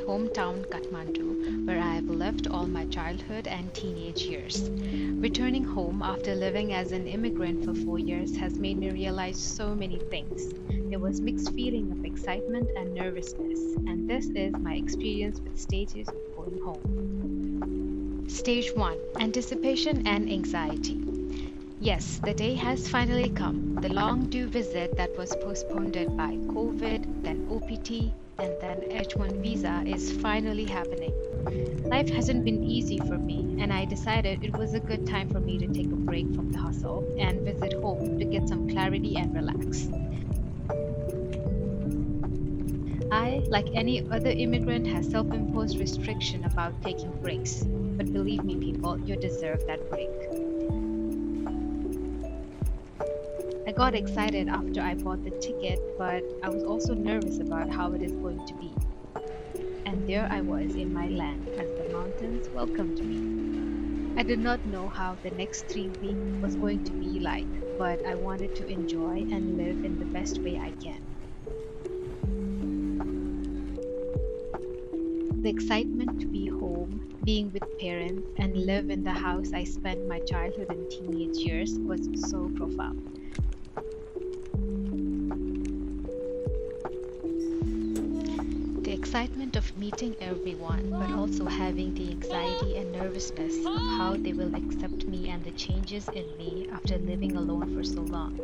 hometown Kathmandu, where I have lived all my childhood and teenage years. Returning home after living as an immigrant for 4 years has made me realize so many things. There was mixed feeling of excitement and nervousness, and this is my experience with stages of going home. Stage 1: Anticipation and Anxiety. Yes, the day has finally come. The long due visit that was postponed by COVID, then OPT, and then H1 visa is finally happening. Life hasn't been easy for me, and I decided it was a good time for me to take a break from the hustle and visit home to get some clarity and relax. I, like any other immigrant, has self-imposed restriction about taking breaks. But believe me, people, you deserve that break. I got excited after I bought the ticket, but I was also nervous about how it is going to be. And there I was in my land as the mountains welcomed me. I did not know how the next 3 weeks was going to be like, but I wanted to enjoy and live in the best way I can. The excitement to be home, being with parents, and live in the house I spent my childhood and teenage years was so profound. The excitement of meeting everyone, but also having the anxiety and nervousness of how they will accept me and the changes in me after living alone for so long.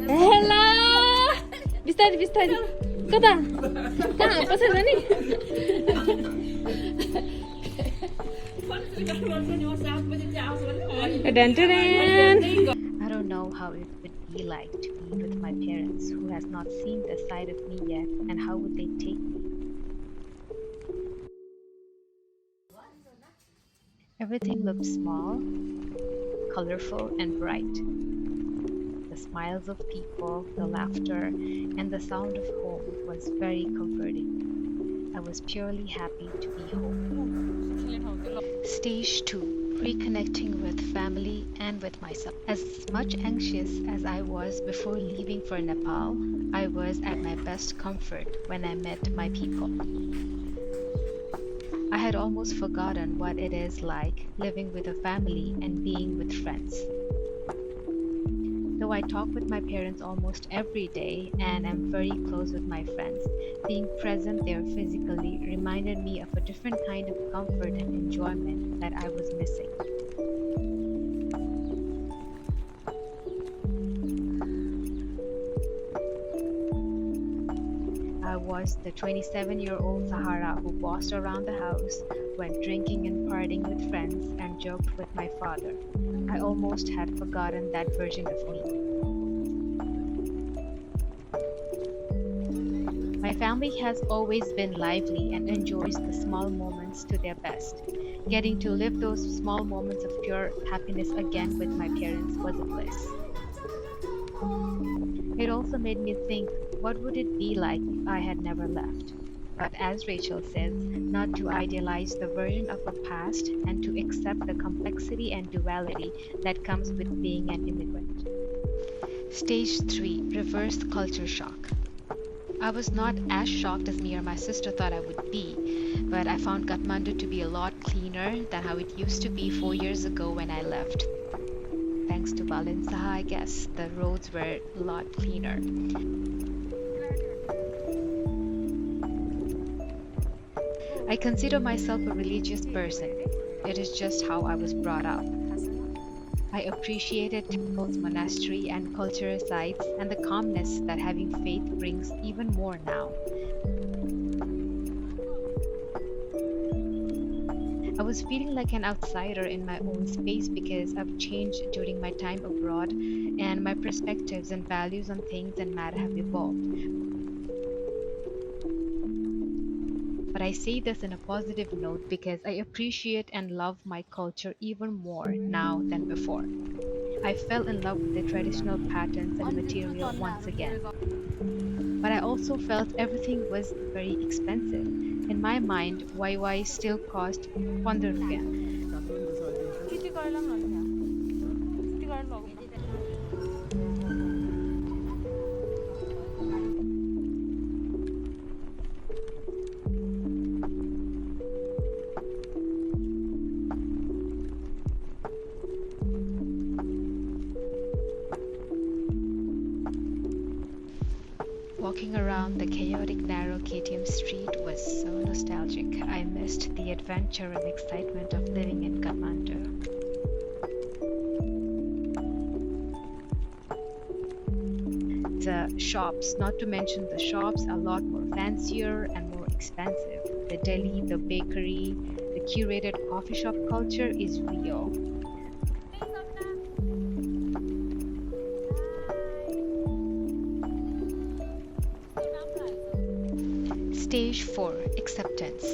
Hello! बिस्तारी बिस्तारी कता कहाँ पसेन नि I don't know how it would be like to be with my parents who has not seen the side of me yet, and how would they take me? Everything looked small, colorful, and bright. The smiles of people, the laughter, and the sound of home was very comforting. I was purely happy to be home. Stage 2: Reconnecting with family and with myself. As much anxious as I was before leaving for Nepal, I was at my best comfort when I met my people. I had almost forgotten what it is like living with a family and being with friends. Though I talk with my parents almost every day and am very close with my friends, being present there physically reminded me of a different kind of comfort and enjoyment that I was missing. I was the 27-year-old Sahara who bossed around the house, went drinking and partying with friends, and joked with my father. I almost had forgotten that version of me. My family has always been lively and enjoys the small moments to their best. Getting to live those small moments of pure happiness again with my parents was a bliss. It also made me think, what would it be like if I had never left? But as Rachel says, not to idealize the version of the past and to accept the complexity and duality that comes with being an immigrant. Stage 3: Reverse culture shock. I was not as shocked as me or my sister thought I would be, but I found Kathmandu to be a lot cleaner than how it used to be 4 years ago when I left. Thanks to Valensaha, I guess, the roads were a lot cleaner. I consider myself a religious person. It is just how I was brought up. I appreciated temples, monastery, and cultural sites, and the calmness that having faith brings even more now. I was feeling like an outsider in my own space because I've changed during my time abroad, and my perspectives and values on things and matter have evolved. But I say this in a positive note because I appreciate and love my culture even more now than before. I fell in love with the traditional patterns and material once again. But I also felt everything was very expensive. In my mind, YY still cost 15 rupiah. किती करायला लागणार ह्या? किती करायला लागणार? Walking around the chaotic narrow KTM street was so nostalgic. I missed the adventure and excitement of living in Kathmandu. The shops, not to mention the shops, are a lot more fancier and more expensive. The deli, the bakery, the curated coffee shop culture is real. Stage 4, Acceptance.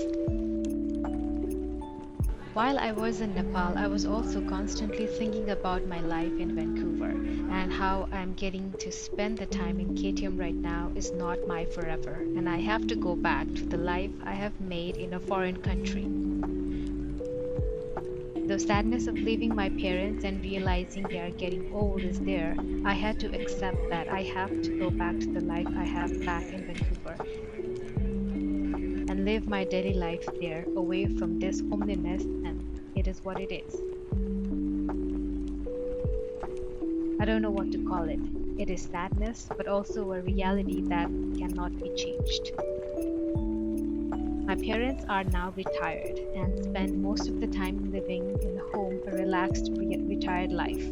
While I was in Nepal, I was also constantly thinking about my life in Vancouver and how I'm getting to spend the time in KTM right now is not my forever, and I have to go back to the life I have made in a foreign country. The sadness of leaving my parents and realizing they are getting old is there. I had to accept that I have to go back to the life I have back in Vancouver and live my daily life there away from this homeliness, and it is what it is. I don't know what to call it. It is sadness, but also a reality that cannot be changed. My parents are now retired and spend most of the time living in home a relaxed retired life.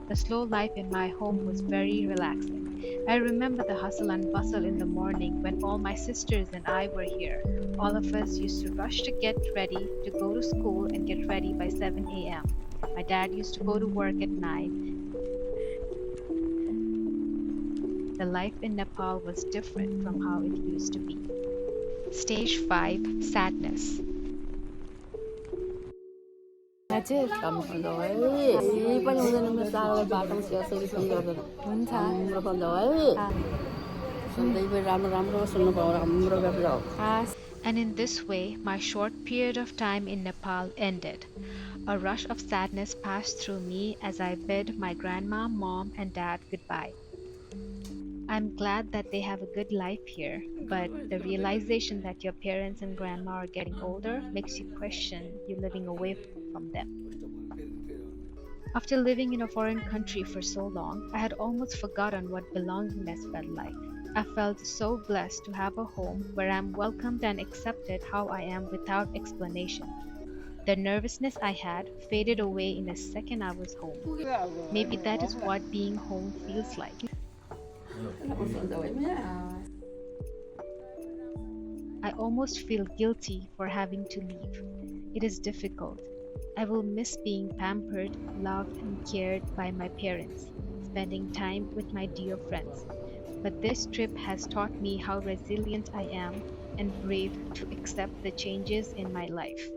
The slow life in my home was very relaxing. I remember the hustle and bustle in the morning when all my sisters and I were here. All of us used to rush to get ready to go to school and get ready by 7 a.m. My dad used to go to work at 9. The life in Nepal was different from how it used to be. Stage 5, Sadness. राम्रो है यही पनि हुँदैन मेरो चारवटा बाटोमा स्याहार सुरु गर्दैन हुन्छ राम्रो बन्द है सधैँ राम्रो राम्रो सुन्नु पाउँ राम्रो गरेर हो And in this way, my short period of time in Nepal ended. A rush of sadness passed through me as I bid my grandma, mom, and dad goodbye. I'm glad that they have a good life here, but the realization that your parents and grandma are getting older makes you question you living away from them. After living in a foreign country for so long, I had almost forgotten what belongingness felt like. I felt so blessed to have a home where I'm welcomed and accepted how I am without explanation. The nervousness I had faded away in a second I was home. Maybe that is what being home feels like. I almost feel guilty for having to leave. It is difficult. I will miss being pampered, loved, and cared by my parents, spending time with my dear friends. But this trip has taught me how resilient I am and brave to accept the changes in my life.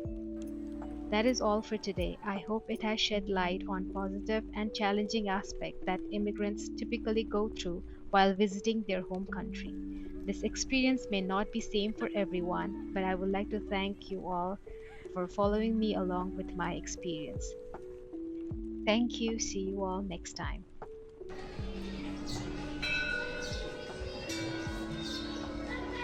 That is all for today. I hope it has shed light on positive and challenging aspects that immigrants typically go through while visiting their home country. This experience may not be same for everyone, but I would like to thank you all for following me along with my experience. Thank you. See you all next time.